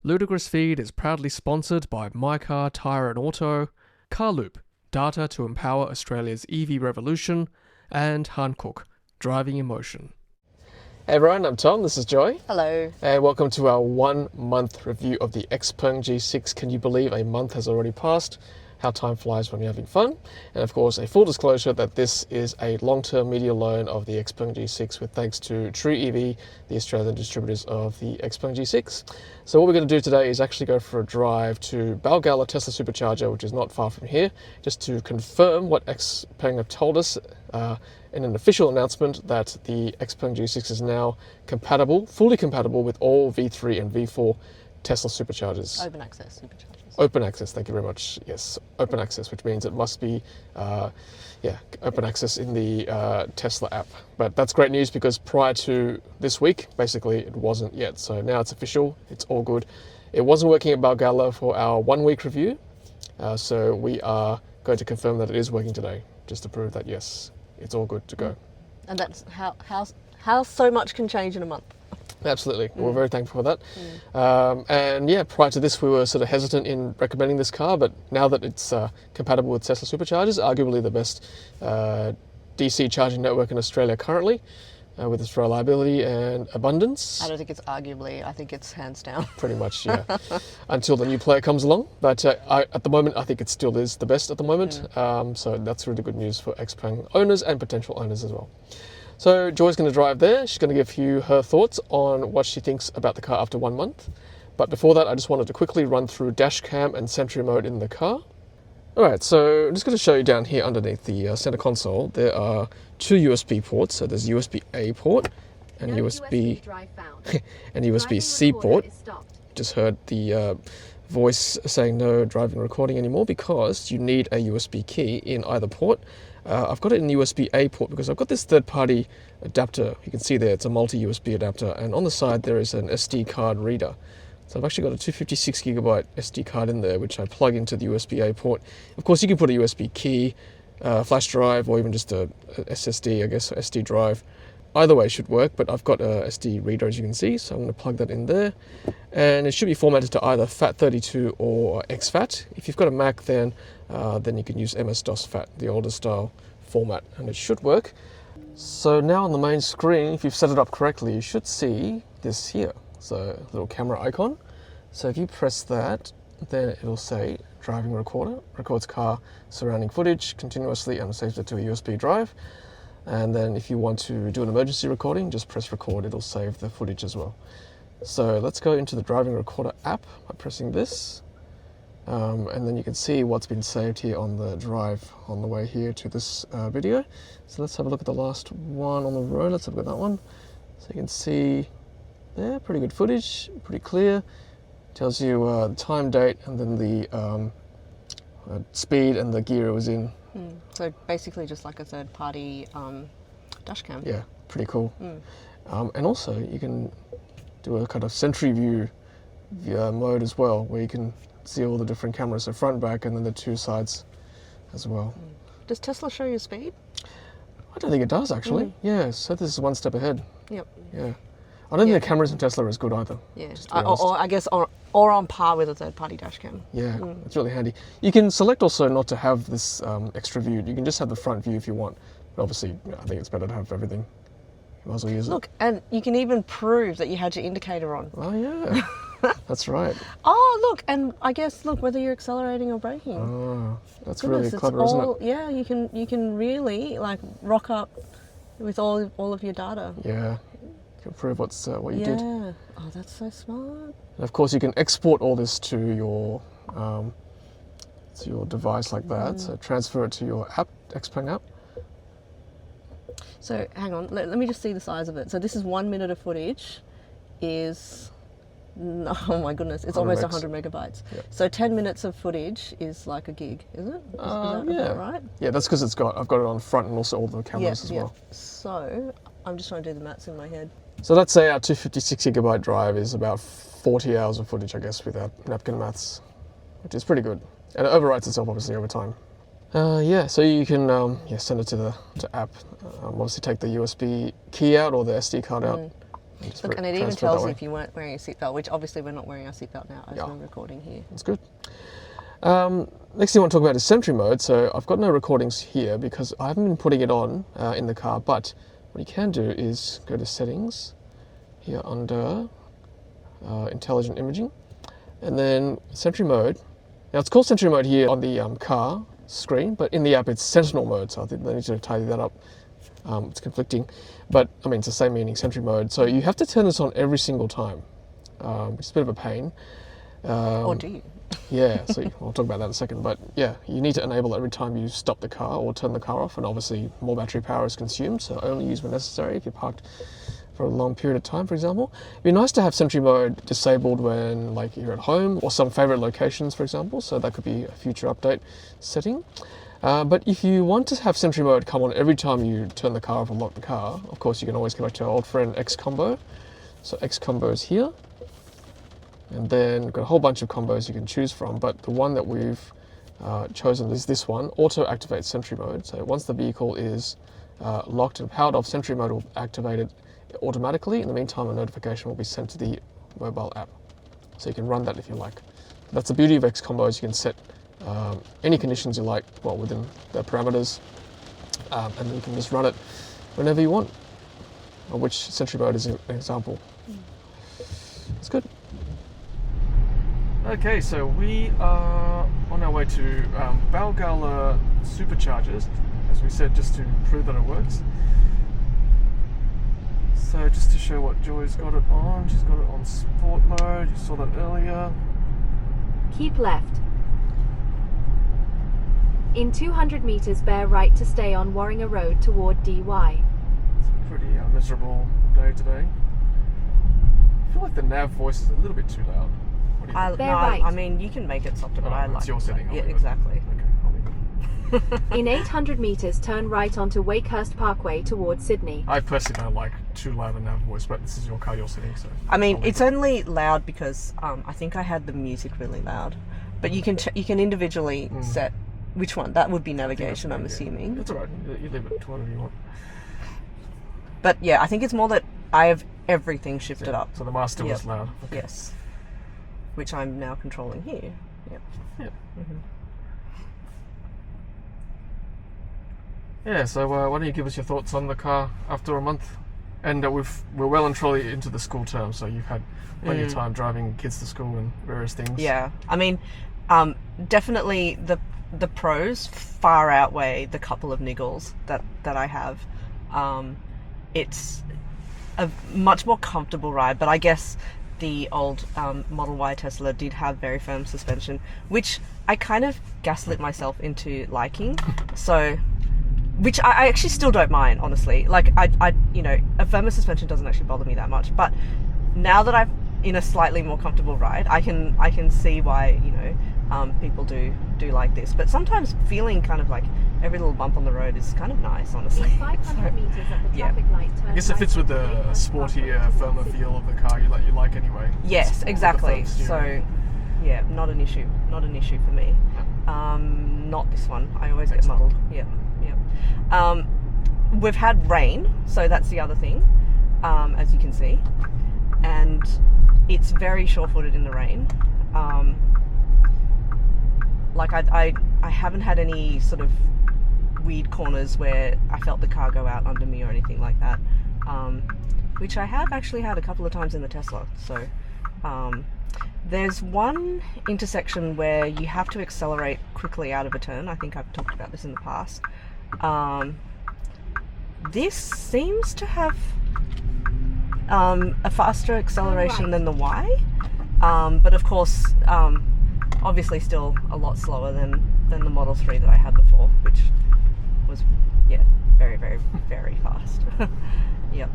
Ludicrous Feed is proudly sponsored by My Car, Tyre and Auto, Carloop, data to empower Australia's EV revolution, and Hankook, driving emotion. Hey everyone, I'm Tom, this is Joy. Hello. And welcome to our 1 month review of the Xpeng G6. Can you believe a month has already passed? How time flies when you're having fun. And of course, a full disclosure that this is a long-term media loan of the Xpeng G6 with thanks to TrueEV, the Australian distributors of the Xpeng G6. So what we're going to do today is actually go for a drive to Balgowlah Tesla Supercharger, which is not far from here, just to confirm what Xpeng have told us in an official announcement that the Xpeng G6 is now compatible, fully compatible with all V3 and V4 Tesla Superchargers. Open access Superchargers. Open access, thank you very much. Yes, open access, which means it must be, open access in the Tesla app. But that's great news because prior to this week, basically it wasn't yet. So now it's official, it's all good. It wasn't working at Balgowlah for our 1 week review. So we are going to confirm that it is working today, just to prove that yes, it's all good to go. And that's how so much can change in a month. Absolutely, we're very thankful for that. And yeah, prior to this we were sort of hesitant in recommending this car, but now that it's compatible with Tesla Superchargers, arguably the best DC charging network in Australia currently, with its reliability and abundance. I don't think it's arguably, I think it's hands down. Pretty much, yeah. Until the new player comes along. But at the moment, I think it still is the best at the moment. So that's really good news for Xpeng owners and potential owners as well. So Joy's going to drive there. She's going to give you her thoughts on what she thinks about the car after 1 month. But before that, I just wanted to quickly run through dash cam and Sentry mode in the car. Alright, so I'm just going to show you down here underneath the center console. There are 2 USB ports. So there's USB-A port and USB and USB-C port. Just heard the voice saying no driving recording anymore because you need a USB key in either port. I've got it in USB-A port because I've got this third-party adapter. You can see there it's a multi-USB adapter, and on the side there is an SD card reader. So I've actually got a 256GB SD card in there, which I plug into the USB-A port. Of course, you can put a USB key, flash drive, or even just a SSD, I guess, SD drive. Either way should work, but I've got a SD reader, as you can see, so I'm going to plug that in there. And it should be formatted to either FAT32 or exFAT. If you've got a Mac, then you can use MS-DOS FAT, the older style format, and it should work. So now on the main screen, if you've set it up correctly, you should see this here. So a little camera icon. So if you press that, then it'll say driving recorder, records car surrounding footage continuously and saves it to a USB drive. And then if you want to do an emergency recording, just press record, it'll save the footage as well. So let's go into the driving recorder app by pressing this. And then you can see what's been saved here on the drive on the way here to this video. So let's have a look at the last one on the road. Let's have a look at that one. So you can see there, pretty good footage, pretty clear. Tells you the time, date, and then the speed and the gear it was in. So basically just like a third-party dash cam. Yeah, pretty cool. And also you can do a kind of Sentry view mode as well, where you can see all the different cameras, so front, back, and then the 2 sides as well. Does Tesla show you speed? I don't think it does actually. Yeah, so this is one step ahead. Yep. Yeah. I don't think the cameras in Tesla are as good either. Yeah, or I guess or on par with a third-party dash cam. Yeah, it's really handy. You can select also not to have this extra view. You can just have the front view if you want. But obviously, I think it's better to have everything. You might as well use it. Look, and you can even prove that you had your indicator on. Oh yeah, that's right. Oh look, and I guess look whether you're accelerating or braking. Oh, that's really clever, isn't it? Yeah, you can really like rock up with all of your data. Yeah. Prove what you did. Yeah. Oh, that's so smart. And of course, you can export all this to your device like that. So transfer it to your app, Xpeng app. So hang on, let me just see the size of it. So this is 1 minute of footage, is oh my goodness, it's almost 100 megabytes. Yep. So 10 minutes of footage is like a gig, is it? Is that right? Yeah, that's because I've got it on front and also all the cameras as well. So I'm just trying to do the maths in my head. So let's say our 256GB drive is about 40 hours of footage, I guess, without napkin maths, which is pretty good. And it overwrites itself, obviously, over time. Yeah, so you can send it to the app. Obviously take the USB key out or the SD card out. Look, and it even tells you if you weren't wearing a seatbelt, which obviously we're not wearing our seatbelt now as we're recording here. That's good. Next thing I want to talk about is Sentry mode. So I've got no recordings here because I haven't been putting it on in the car, but what you can do is go to settings here under intelligent imaging, and then Sentry mode. Now it's called Sentry mode here on the car screen, but in the app it's Sentinel mode, so I think they need to tidy that up. It's conflicting, but I mean it's the same meaning, Sentry mode. So you have to turn this on every single time, which is a bit of a pain. Or do you? Yeah, so I'll talk about that in a second, but yeah, you need to enable it every time you stop the car or turn the car off, and obviously more battery power is consumed, so only use when necessary if you're parked for a long period of time, for example. It'd be nice to have Sentry mode disabled when like you're at home or some favorite locations, for example, so that could be a future update setting. But if you want to have Sentry mode come on every time you turn the car off or lock the car, of course you can always go back to our old friend XCombo. So XCombo is here, and then we've got a whole bunch of combos you can choose from, but the one that we've chosen is this one, auto activate Sentry mode. So once the vehicle is locked and powered off, Sentry mode will activate it automatically. In the meantime, a notification will be sent to the mobile app, so you can run that if you like. That's the beauty of XCombo, is you can set any conditions you like, well, within the parameters, and then you can just run it whenever you want, which Sentry mode is an example. It's good. Okay, so we are on our way to Balgowlah Superchargers, as we said, just to prove that it works. So just to show what Joy's got it on, she's got it on sport mode, you saw that earlier. Keep left. In 200 metres bear right to stay on Warringa Road toward DY. It's a pretty miserable day today. I feel like the nav voice is a little bit too loud. What do you think? Right. I mean, you can make it softer, but I like it. It's your setting. Yeah, exactly. Okay, I'll leave it. In 800 metres turn right onto Wakehurst Parkway towards Sydney. I personally don't like too loud a nav voice, but this is your car, you're sitting, so. I mean, it's only loud because I think I had the music really loud, but you can individually set which one. That would be navigation, I'm assuming. That's alright. You leave it to whatever you want. But yeah, I think it's more that I have everything shifted up. So the master was loud. Okay. Yes, which I'm now controlling here. Yep. Yep. Mm-hmm. Yeah, so why don't you give us your thoughts on the car after a month? And we're well and truly into the school term, so you've had plenty of time driving kids to school and various things. Yeah, I mean, definitely the pros far outweigh the couple of niggles that I have. It's a much more comfortable ride, but I guess the old Model Y Tesla did have very firm suspension, which I kind of gaslit myself into liking. So, which I actually still don't mind, honestly. Like I you know, a firmer suspension doesn't actually bother me that much. But now that I'm in a slightly more comfortable ride, I can see why, you know, people do like this. But sometimes feeling kind of like every little bump on the road is kind of nice, honestly. 500 metres at the traffic light turn. I guess it fits with the sportier, firmer feel of the car you like anyway. Yes, exactly. So, yeah, not an issue for me. Not this one. I always get muddled. Yeah. We've had rain, so that's the other thing, as you can see, and it's very sure-footed in the rain. Like I haven't had any sort of weird corners where I felt the car go out under me or anything like that, which I have actually had a couple of times in the Tesla. So there's one intersection where you have to accelerate quickly out of a turn. I think I've talked about this in the past. This seems to have a faster acceleration than the Y, but of course obviously still a lot slower than the Model 3 that I had before, which was very, very, very fast. Yep.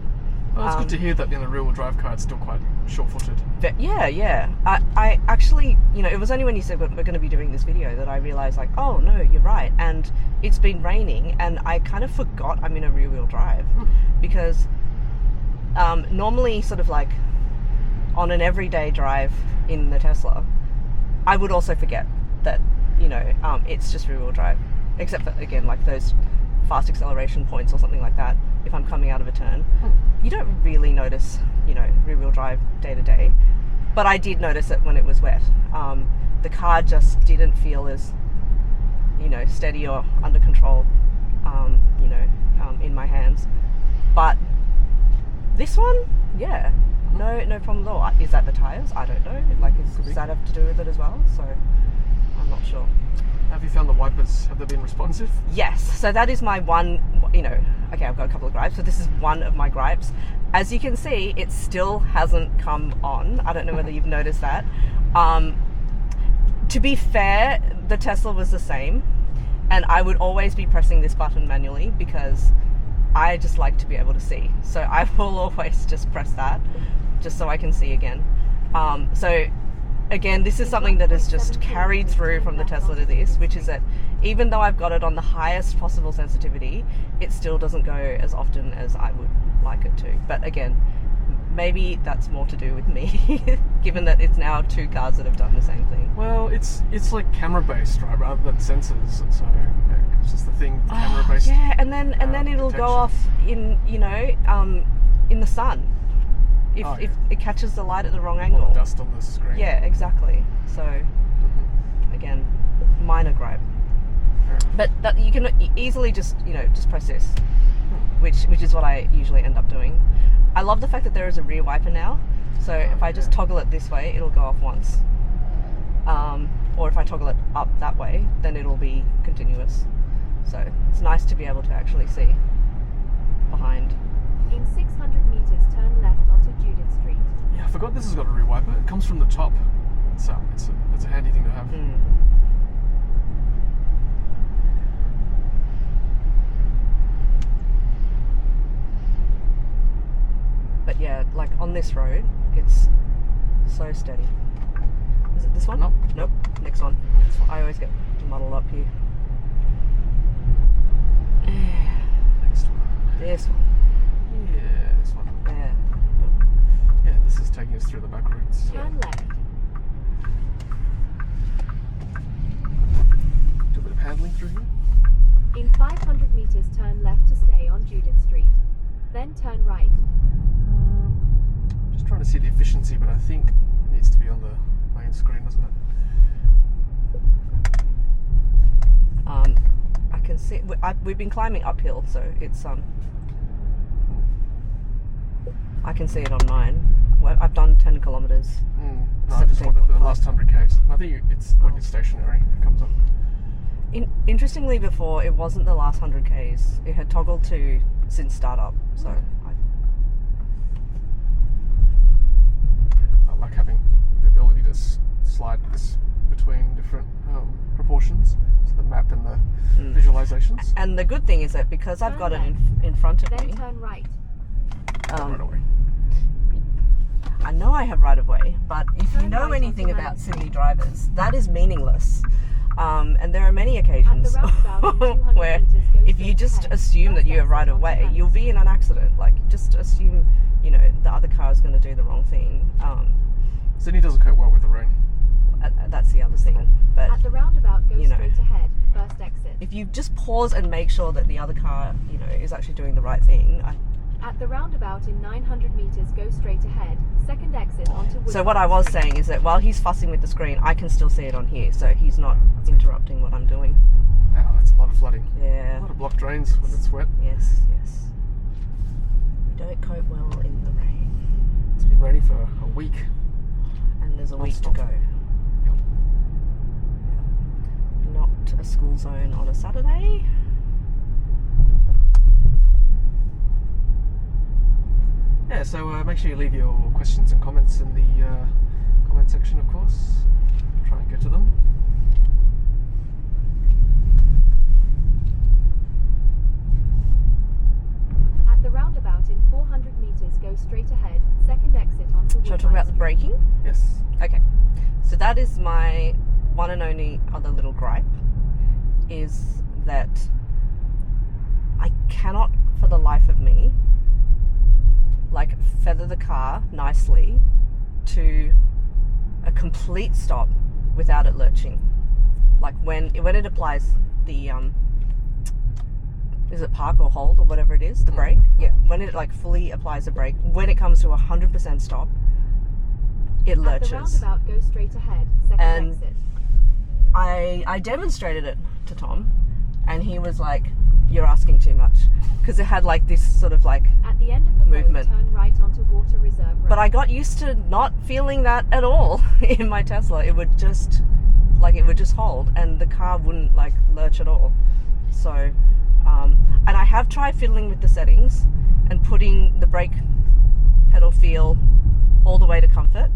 Well, it's good to hear that in a rear-wheel drive car it's still quite short-footed. Yeah. I actually, you know, it was only when you said we're going to be doing this video that I realised, like, oh no, you're right. And it's been raining, and I kind of forgot I'm in a rear-wheel drive because normally, sort of like on an everyday drive in the Tesla, I would also forget that, you know, it's just rear-wheel drive, except for, again, like those fast acceleration points or something like that. If I'm coming out of a turn, you don't really notice rear-wheel drive day to day. But I did notice it when it was wet. The car just didn't feel as, steady or under control, in my hands. But this one, yeah, no problem at all. Is that the tyres? I don't know. Does that have to do with it as well? So I'm not sure. Have you found the wipers? Have they been responsive? Yes. So that is my one, okay, I've got a couple of gripes. So this is one of my gripes. As you can see, it still hasn't come on. I don't know whether you've noticed that. To be fair, the Tesla was the same. And I would always be pressing this button manually because I just like to be able to see. So I will always just press that just so I can see again. So again, this is something that has just carried through from the Tesla to this, which is that even though I've got it on the highest possible sensitivity, it still doesn't go as often as I would like it to. But again, maybe that's more to do with me, given that it's now two cars that have done the same thing. Well, it's like camera based, right, rather than sensors. So it's just the thing, camera based. Yeah, and then it'll go off in in the sun if it catches the light at the wrong angle. Or dust on the screen. Yeah, exactly. So again, minor gripe. But that you can easily just press this, which is what I usually end up doing. I love the fact that there is a rear wiper now, so if I just toggle it this way, it'll go off once. Or if I toggle it up that way, then it'll be continuous. So it's nice to be able to actually see behind. In 600 meters, turn left onto Judith Street. Yeah, I forgot this has got a rear wiper. It comes from the top. It's a handy thing to have. But yeah, like on this road, it's so steady. Is it this one? Nope. Next one. I always get muddled up here. Next one. This one. Yeah, this one. Yeah. Yeah, this is taking us through the back roads. Turn left. Do a bit of handling through here. In 500 meters, turn left to stay on Judith Street. Then turn right. Just trying to see the efficiency, but I think it needs to be on the main screen, doesn't it? I can see we've been climbing uphill, so it's I can see it on mine. Well, I've done 10 kilometers. No, I just wanted the last 100 k's. I think it's when you're stationary, it comes up. Interestingly, before it wasn't the last 100 k's. It had toggled to since startup. So I like having the ability to slide this between different proportions, so the map and the visualizations. And the good thing is that because I've got it in front of me, turn right. Right away. I know I have right of way, but if you know anything about Sydney drivers, that is meaningless. And there are many occasions where if you just assume that you have right of way, you'll be in an accident. Like, just assume, the other car is going to do the wrong thing. Sydney doesn't cope well with the rain. That's the other thing. But at the roundabout, go straight ahead. First exit. If you just pause and make sure that the other car, is actually doing the right thing. At the roundabout in 900 meters, go straight ahead. Second exit onto Woodford. So what I was saying is that while he's fussing with the screen, I can still see it on here, so he's not interrupting what I'm doing. Wow, that's a lot of flooding. Yeah. A lot of blocked drains when it's wet. Yes. We don't cope well in the rain. It's been raining for a week. And there's a week to Non-stop. go. Yep. Not a school zone on a Saturday. Yeah, so make sure you leave your questions and comments in the comment section, of course. Try and get to them. At the roundabout in 400 meters, go straight ahead. Second exit onto Woodford. Shall I talk about the braking? Yes. Okay. So that is my one and only other little gripe, is that I cannot for the life of me feather the car nicely to a complete stop without it lurching. Like when it applies the is it park or hold or whatever it is, the brake? Yeah, when it like fully applies the brake, when it comes to 100% stop, it lurches. At the roundabout, go straight ahead, second And exit. I demonstrated it to Tom, and he was like, "You're asking too much," because it had like this sort of like At the end of the movement. road, turn right onto Water Reserve Road. But I got used to not feeling that at all in my Tesla. It would just hold, and the car wouldn't like lurch at all. So, and I have tried fiddling with the settings and putting the brake pedal feel all the way to comfort.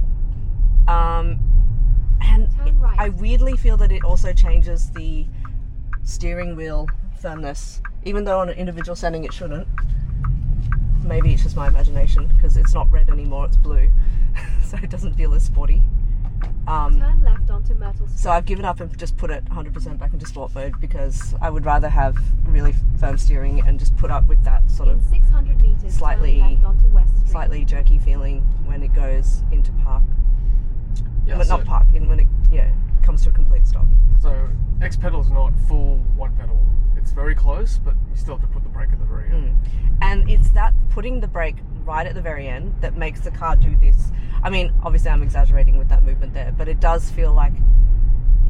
And Turn right. I weirdly feel that it also changes the steering wheel firmness, even though on an individual setting it shouldn't. Maybe it's just my imagination because it's not red anymore, it's blue, so it doesn't feel as sporty. Turn left onto Myrtle Street. So I've given up and just put it 100% back into sport mode because I would rather have really firm steering and just put up with that sort In of 600 meters, slightly- turn left onto West Street. slightly jerky feeling when it goes into park. Yeah, But so, not park, when it comes to a complete stop. so X pedal is not full one pedal. It's very close, but you still have to put the brake at the very end. And it's that putting the brake right at the very end that makes the car do this. I mean, obviously I'm exaggerating with that movement there, but it does feel like,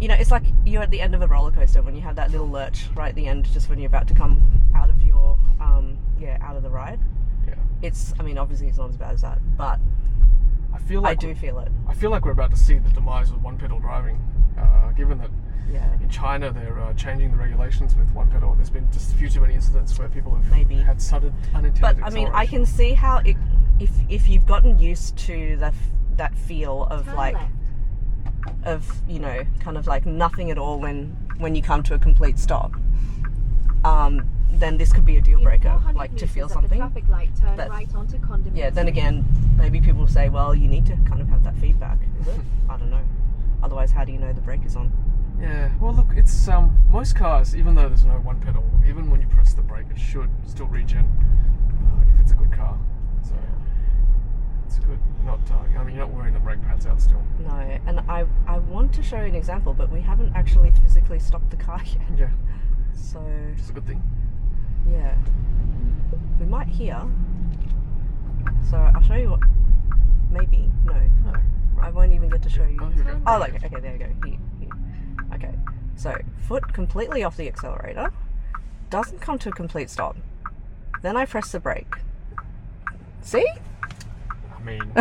it's like you're at the end of a roller coaster when you have that little lurch right at the end, just when you're about to come out of your, out of the ride. Yeah. Obviously it's not as bad as that, but I feel like I do feel it. I feel like we're about to see the demise of one pedal driving, given that Yeah. in China they're changing the regulations with one pedal. There's been just a few too many incidents where people have Maybe. had sudden unintended But acceleration. I can see how if you've gotten used to that feel of Turn like, left. kind of like nothing at all when you come to a complete stop, then this could be a deal In breaker, 400 like to meters feel at the something. traffic light, turn But- right onto Condiment. Yeah, then again, maybe people will say, well, you need to kind of have that feedback, is it? I don't know. Otherwise, how do you know the brake is on? Yeah, well look, it's most cars, even though there's no one pedal, even when you press the brake, it should still regen if it's a good car. So it's good. Not you're not wearing the brake pads out still. No, and I want to show you an example, but we haven't actually physically stopped the car yet. Yeah, So, which is a good thing. yeah. We might here. So, I'll show you what... Maybe. No. No, I won't even get to show you. Oh, here we go. Oh, like, okay, there you go. Here. Okay. So, foot completely off the accelerator. Doesn't come to a complete stop. Then I press the brake. See? I mean,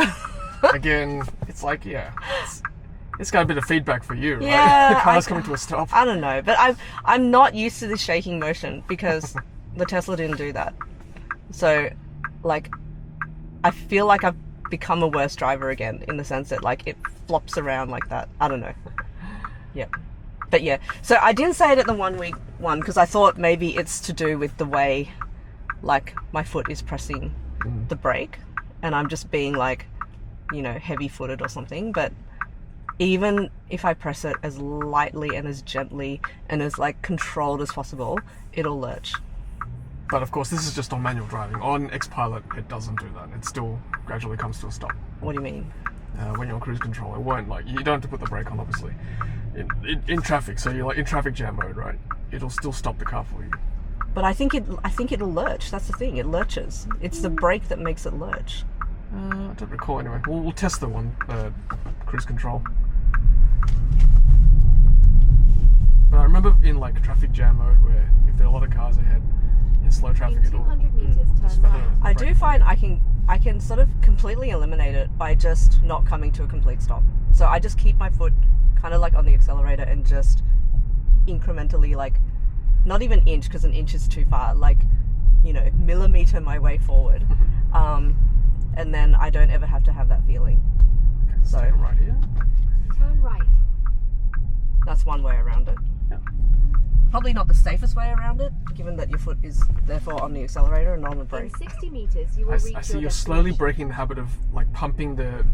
again, it's like, it's got a bit of feedback for you, right? Yeah, The car's coming to a stop. I don't know, but I'm not used to this shaking motion because the Tesla didn't do that. So, like, I feel like I've become a worse driver again in the sense that like it flops around like that. I don't know. Yeah. But yeah, so I didn't say it at the 1 week one because I thought maybe it's to do with the way like my foot is pressing the brake and I'm just being like, heavy footed or something. But even if I press it as lightly and as gently and as like controlled as possible, it'll lurch. But of course, this is just on manual driving. On X-Pilot, it doesn't do that. It still gradually comes to a stop. What do you mean? When you're on cruise control, it won't, you don't have to put the brake on, obviously. In traffic, so you're like in traffic jam mode, right? It'll still stop the car for you. But I think it'll lurch. That's the thing. It lurches. It's the brake that makes it lurch. I don't recall anyway. We'll test the one, cruise control. But I remember in like traffic jam mode where if there are a lot of cars ahead in slow traffic, In it'll 200 meters, just turn feather right. the I brake do for find you. I can sort of completely eliminate it by just not coming to a complete stop. So I just keep my foot kind of like on the accelerator and just incrementally, like, not even inch because an inch is too far, like, millimeter my way forward. And then I don't ever have to have that feeling. Okay, so So- take a right here. Turn right. That's one way around it. Yeah. Probably not the safest way around it, given that your foot is therefore on the accelerator and not on the In brake. 60 meters, you will I reach see your you're slowly destination. breaking the habit of like pumping the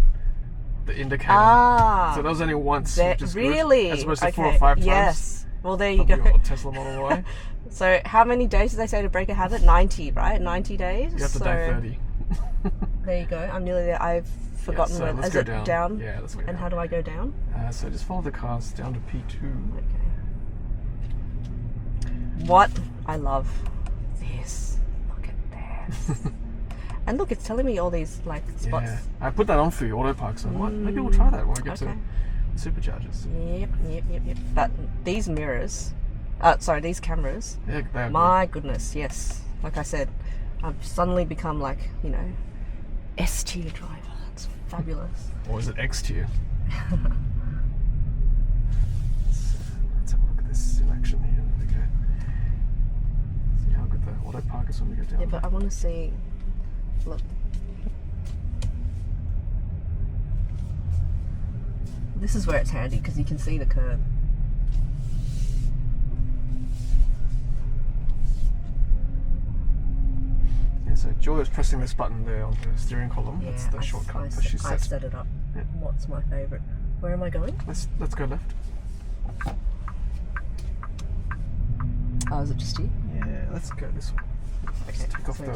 indicator. Ah, So that was only once, that- which is good, really? as opposed to Okay, 4 or 5 times. yes. Well, there you of go. your Tesla Model Y. So how many days did they say to break a habit? 90, right? 90 days? You have to so day 30. there you go. I'm nearly there. I've forgotten so where. let's Is go it down. Yeah, let's go And down. how do I go down? So just follow the cars down to P2. Okay. What I love this. Look at this. And look, it's telling me all these like spots. Yeah. I put that on for you, auto park, so maybe we'll try that when we get to Superchargers. Yep. But these mirrors, these cameras, Yeah, they are my goodness, yes. Like I said, I've suddenly become like, you know, S tier driver. It's fabulous. Or is it X tier? Let's have a look at this selection here. Okay. See how good the auto park is when we get down. Yeah, but I want to see. Look. This is where it's handy because you can see the curb. Yeah, so Joy is pressing this button there on the steering column. That's the shortcut that she I set. set it up. Yeah. What's my favourite? Where am I going? Let's go left. Oh, is it just you? Yeah, let's go this one. Okay. Take off the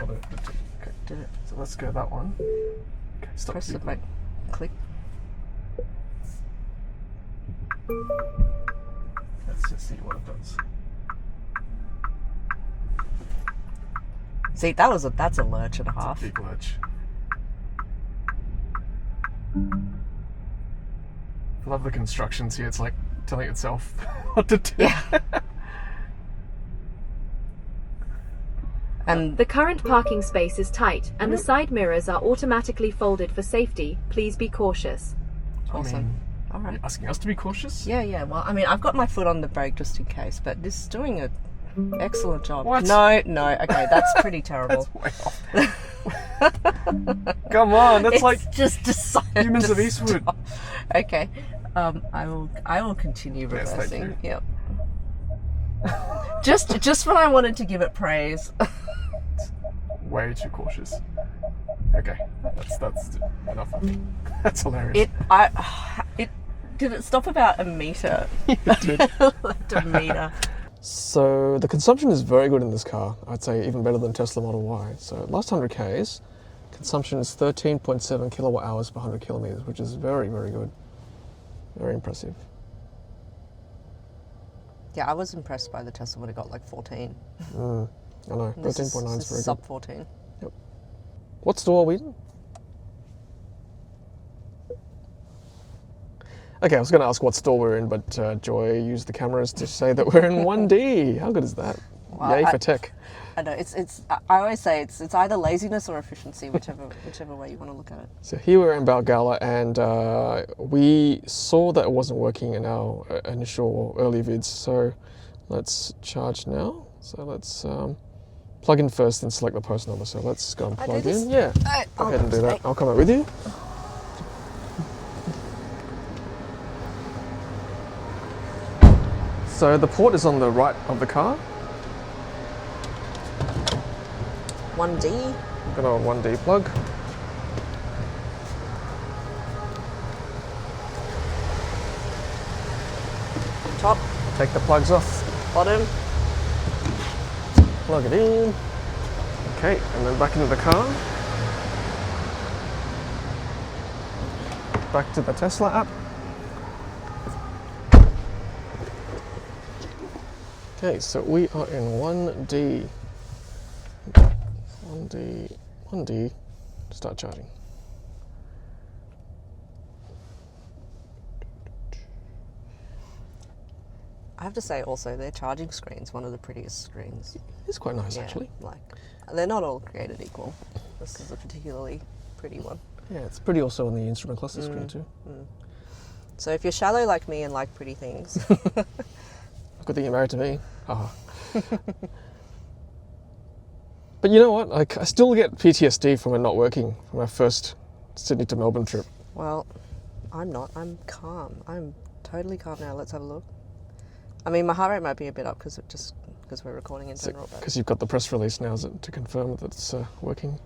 auto. Okay. Did it? So let's go that one. Okay, stop. Press the vehicle. button. Click. Let's just see what it does. See, that's a lurch and a half. Big Lurch. I love the constructions here. It's like telling itself what to do. Yeah. And The current parking space is tight and the side mirrors are automatically folded for safety. Please be cautious. awesome. I mean, All right. you're asking us to be cautious? Yeah. Well, I mean, I've got my foot on the brake just in case, but this is doing an excellent job. What? No. Okay, that's pretty terrible. That's way off. Come on, that's It's like just decided Humans to of Eastwood. stop. Okay. I will continue Yes, thank reversing. you. Yep. just when I wanted to give it praise. way too cautious. Okay, that's enough. That's hilarious. It did it stop about a meter? It did. Left a meter. So the consumption is very good in this car. I'd say even better than Tesla Model Y. So last 100 Ks, consumption is 13.7 kilowatt hours per 100 kilometers, which is very, very good. Very impressive. Yeah, I was impressed by the Tesla when it got like 14. I know, 13.9 This is very good. sub 14. What store are we in? Okay, I was going to ask what store we're in, but Joy used the cameras to say that we're in 1D. How good is that? Well, Yay for tech. I know I always say it's either laziness or efficiency, whichever way you want to look at it. So here we're in Balgowlah, and we saw that it wasn't working in our initial early vids. So let's charge now. So let's plug in first, then select the post number. So let's go and plug in. Yeah, go ahead and do that. I'll come out with you. So the port is on the right of the car. 1D. Got a 1D plug. Top, Take the plugs off. bottom. Plug it in. Okay, and then back into the car. Back to the Tesla app. Okay, so we are in 1D. 1D, start charging. I have to say also their charging screen's one of the prettiest screens. It's quite nice actually. Like they're not all created equal. This is a particularly pretty one. Yeah, it's pretty also on the instrument cluster screen too. So if you're shallow like me and like pretty things, Good thing you're married to me. Haha. But you know what? Like, I still get PTSD from it not working from my first Sydney to Melbourne trip. well, I'm not. I'm calm. I'm totally calm now. Let's have a look. I mean, my heart rate might be a bit up because we're recording in general. But Because you've got the press release now, is it, to confirm that it's working?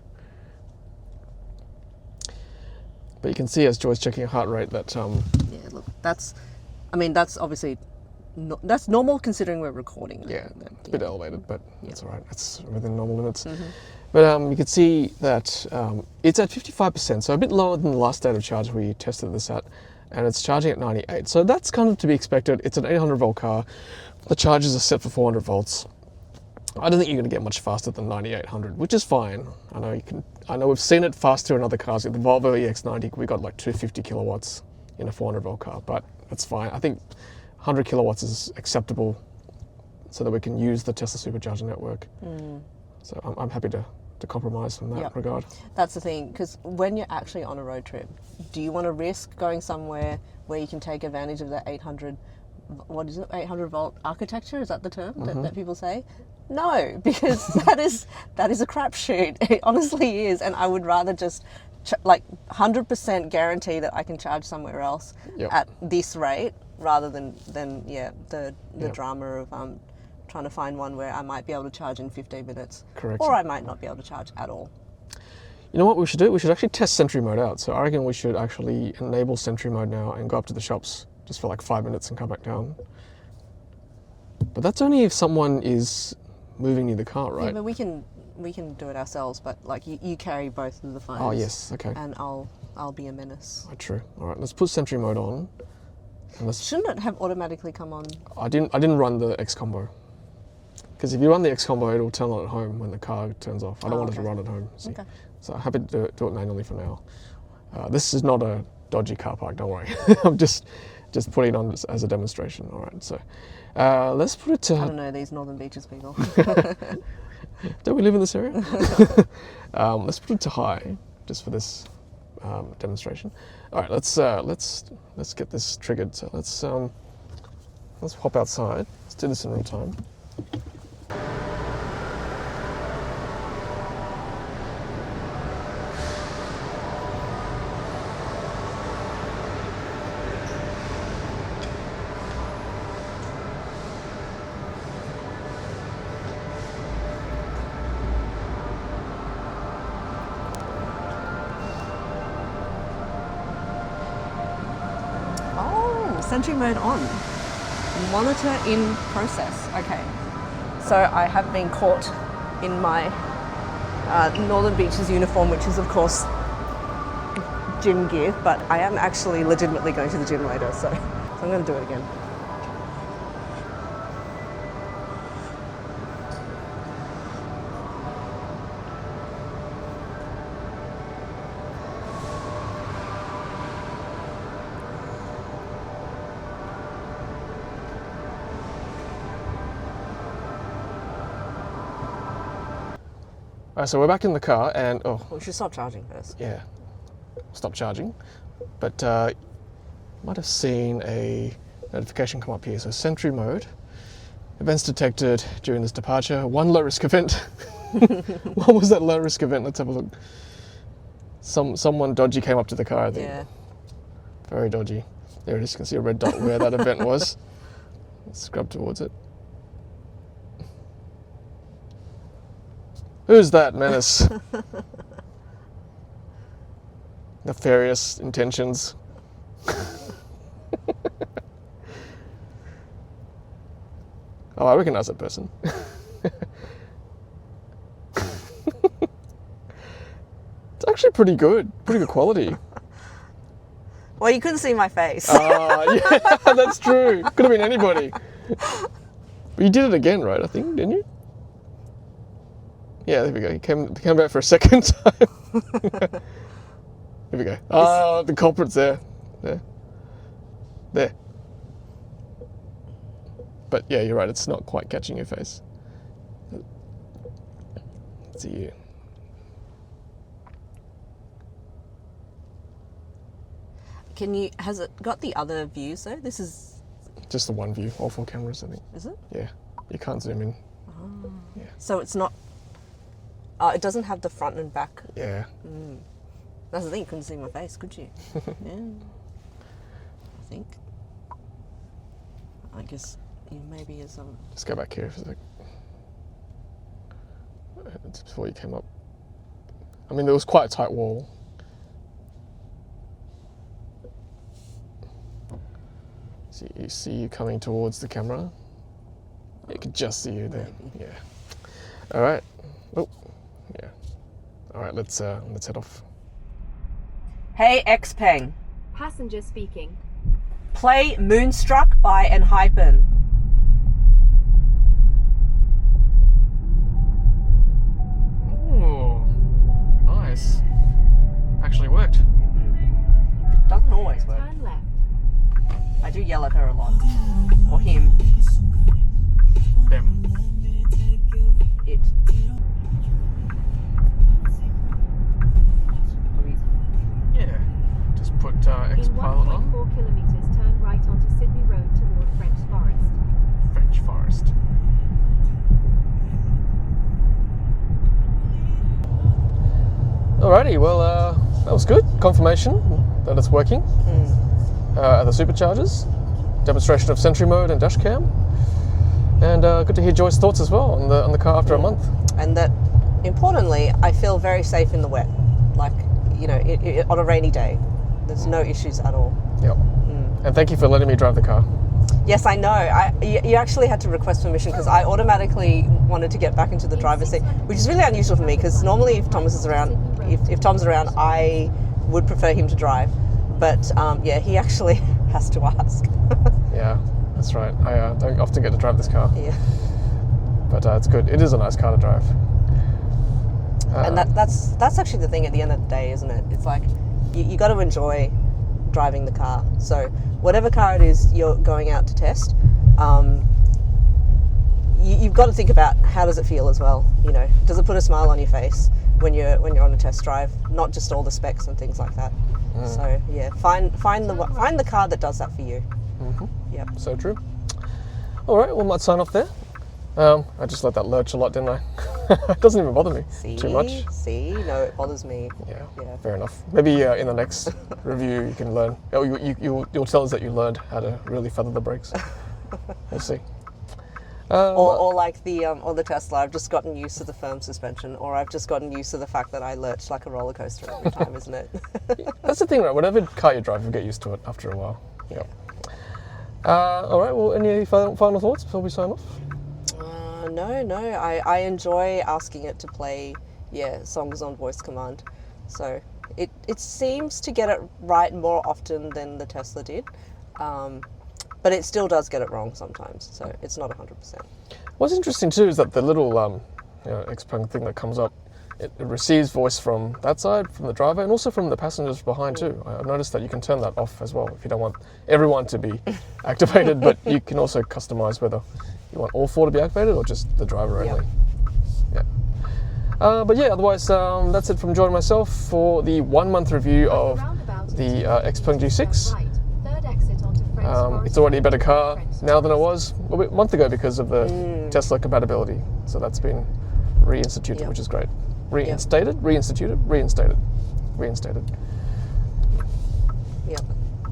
But you can see as Joy's checking her heart rate that yeah, look, that's obviously that's normal considering we're recording. yeah, That, it's a bit elevated, but it's all right. It's within normal limits. Mm-hmm. But you can see that it's at 55%, so a bit lower than the last state of charge we tested this at, and it's charging at 98. So that's kind of to be expected. It's an 800 volt car. The chargers are set for 400 volts. I don't think you're going to get much faster than 9800, which is fine. I know you can. I know we've seen it faster in other cars. Like the Volvo EX90, we got like 250 kilowatts in a 400 volt car, but that's fine. I think 100 kilowatts is acceptable, so that we can use the Tesla Supercharger network. So I'm happy to compromise in that regard. That's the thing, because when you're actually on a road trip, do you want to risk going somewhere where you can take advantage of that 800 volt architecture? Is that the term that people say? No, because that is a crapshoot. It honestly is, and I would rather just 100% guarantee that I can charge somewhere else at this rate, rather than the drama of trying to find one where I might be able to charge in 15 minutes. Correct. Or I might not be able to charge at all. You know what we should do? We should actually test Sentry mode out. So I reckon we should actually enable Sentry mode now and go up to the shops just for like 5 minutes and come back down. But that's only if someone is moving near the car, right? Yeah, but we can do it ourselves, but like you carry both of the phones. Oh yes, okay. And I'll be a menace. Oh, true. All right, let's put Sentry mode on. And shouldn't it have automatically come on? I didn't run the XCombo. Because if you run the XCombo, it'll turn on at home when the car turns off. I don't want it to run at home. See? Okay. So I'm happy to do it manually for now. This is not a dodgy car park, don't worry. I'm just putting it on as a demonstration. All right, so let's put it to... I don't know, these Northern Beaches people. Don't we live in this area? Let's put it to high, just for this demonstration. All right, let's get this triggered. So let's hop outside. Let's do this in real time. Sentry mode on. Monitor in process. Okay. So I have been caught in my Northern Beaches uniform, which is of course gym gear, but I am actually legitimately going to the gym later, so I'm going to do it again. So we're back in the car and we should stop charging first. Yeah, stop charging. But might have seen a notification come up here. So Sentry mode, events detected during this departure. One low risk event. What was that low risk event? Let's have a look. Someone dodgy came up to the car, I think. Yeah. Very dodgy. There it is. You can see a red dot where that event was. Let's scrub towards it. Who's that menace? Nefarious intentions. Oh, I recognize that person. It's actually pretty good quality. Well, you couldn't see my face. Yeah, that's true. Could have been anybody. But you did it again, right? I think, didn't you? Yeah, there we go. He came back for a second time. Here we go. Oh, the culprit's there. There. But yeah, you're right. It's not quite catching your face. Let's see you. Has it got the other views though? This is... Just the one view, all 4 cameras, I think. Is it? Yeah. You can't zoom in. Oh. Yeah. So it's not... it doesn't have the front and back. Yeah. That's the thing, you couldn't see my face, could you? Yeah. I think. I guess maybe as Let's go back here for a sec. It's before you came up. I mean, there was quite a tight wall. So you see you coming towards the camera. You could just see you there. Maybe. Yeah. All right. Oh. Yeah. All right. Let's head off. Hey, Xpeng. Passenger speaking. Play Moonstruck by Enhypen. I do yell at her a lot. Or him. Them. It. Yeah. Just put In Xpilot on. 1.4 kilometres, turn right onto Sydney Road toward French Forest. French Forest. Alrighty, well, that was good. Confirmation that it's working. At the Superchargers. Demonstration of Sentry mode and dash cam. And good to hear Joy's thoughts as well on the car after a month. And that, importantly, I feel very safe in the wet. Like, you know, on a rainy day. There's no issues at all. Yep. And thank you for letting me drive the car. Yes, I know. You actually had to request permission because I automatically wanted to get back into the driver's seat, which is really unusual for me because normally if Thomas is around, if Tom's around, I would prefer him to drive. But yeah, he actually has to ask. Yeah, that's right. I don't often get to drive this car. Yeah. But it's good. It is a nice car to drive. And that's actually the thing at the end of the day, isn't it? It's like you got to enjoy driving the car. So whatever car it is you're going out to test, you've got to think about how does it feel as well. You know, does it put a smile on your face when you're on a test drive? Not just all the specs and things like that. So yeah, find the car that does that for you. Yep. So true. All right, well, might sign off there. I just let that lurch a lot, didn't I? It doesn't even bother me too much. See, no, it bothers me. Yeah, fair enough. Maybe in the next review you can learn. Oh, you'll tell us that you learned how to really feather the brakes. We'll see. Or like the Tesla, I've just gotten used to the firm suspension, or I've just gotten used to the fact that I lurch like a roller coaster every time, isn't it? That's the thing, right? Whatever car you drive, you get used to it after a while. Yeah. All right. Well, any final thoughts before we sign off? No. I enjoy asking it to play, songs on voice command. So it seems to get it right more often than the Tesla did. But it still does get it wrong sometimes, so it's not 100%. What's interesting too is that the little Xpeng thing that comes up, it receives voice from that side, from the driver, and also from the passengers behind too. I've noticed that you can turn that off as well if you don't want everyone to be activated, but you can also customize whether you want all four to be activated or just the driver only. Yeah. But yeah, otherwise that's it from Joy and myself for the 1 month review of the Xpeng G6. It's already a better car now than it was a month ago because of the Tesla compatibility. So that's been reinstituted, which is great. Reinstated, reinstituted, reinstated. Yep.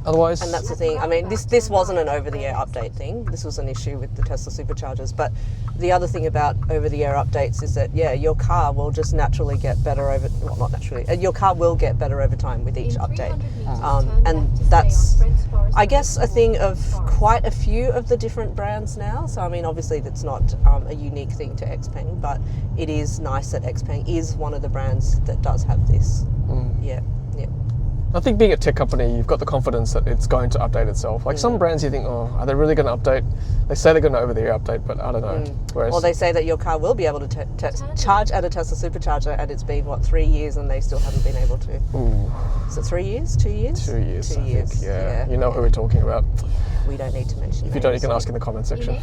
Otherwise, and that's the thing. I mean, this wasn't an over-the-air update thing. This was an issue with the Tesla Superchargers. But the other thing about over-the-air updates is that your car will just naturally get better over. Well, not naturally. Your car will get better over time with each update. And that's, I guess, a thing of quite a few of the different brands now. So I mean, obviously that's not a unique thing to Xpeng, but it is nice that Xpeng is one of the brands that does have this. Yeah. I think being a tech company, you've got the confidence that it's going to update itself. Like some brands, you think, oh, are they really going to update? They say they're going to over-the-air update, but I don't know. Whereas, or they say that your car will be able to charge at a Tesla Supercharger, and it's been, 3 years, and they still haven't been able to. Ooh. Is it 3 years? 2 years? 2 years, 2 years. Think. Yeah. You know who we're talking about. We don't need to mention If you don't, you can ask in the comment section.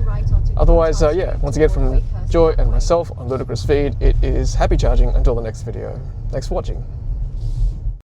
Right Otherwise, once again from Joy and myself on Ludicrous Feed, it is happy charging until the next video. Thanks for watching.